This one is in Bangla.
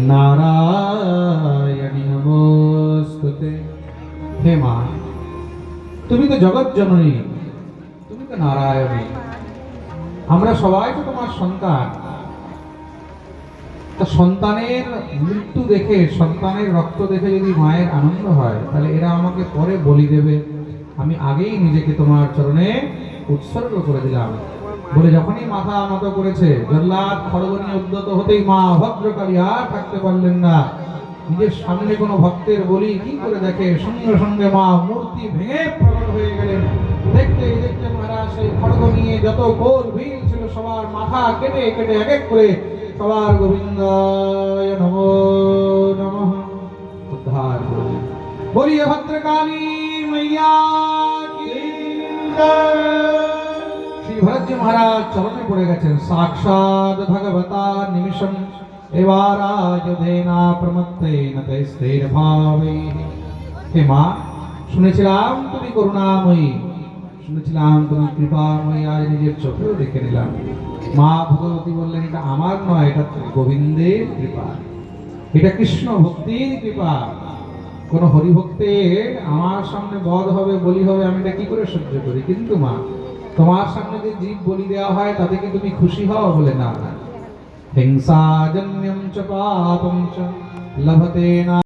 नारायणी नमोस्तुते। हे मा, তুমি তো জগৎ জননী, তুমি তো নারায়ণী, আমরা সবাই তো তোমার সন্তান। তা সন্তানের মৃত্যু দেখে, সন্তানের রক্ত দেখে যদি মায়ের আনন্দ হয়, তাহলে এরা আমাকে পরে বলি দেবে, আমি আগেই নিজেকে তোমার চরণে উৎসর্গ করে দিলাম বলে যখনই মাথা নত করেছে, জল্লাদ খড়গ নিয়ে উদ্যত হতেই মা ভদ্রকালী আর থাকতে পারলেন না। নিজের সামনে কোনো ভক্তের বলি কি করে দেখে, সঙ্গে সঙ্গে মা মূর্তি ভেঙে প্রকট হয়ে গেলেন। দেখতে দেখতে মহারাজ সেই খড়গ নিয়ে যত গোল ভিল ছিল সবার মাথা কেটে কেটে এক এক করে সবার গোবিন্দায় নমো নমঃ উদ্ধার করলেন। বলিয়ে ভদ্রকালী মাইয়া কি জয়। শ্রী ভরতজি মহারাজ চরণে পড়ে গেছেন। সাক্ষাৎ ভগবতা নিমিষম এবারাজধেনা প্রমত্তেন তৈস্থির ভাবে। হে মা, শুনেছিলাম তুমি করুণাময়ী, শুনেছিলাম তুমি কৃপাময়ী, আজ নিজের চোখেও দেখে নিলাম। মা ভগবতী বললেন, এটা আমার নয়, এটা গোবিন্দের কৃপা, এটা কৃষ্ণ ভক্তির কৃপা। কোন হরিভক্তের আমার সামনে বধ হবে, বলি হবে, আমি এটা কি করে সহ্য করি? কিন্তু মা, তোমার সামনে যে জীব বলি দেওয়া হয় তাতে কি তুমি খুশি হও? বলে না, হিংসাজন্যম চ পাপম চ লভতে না।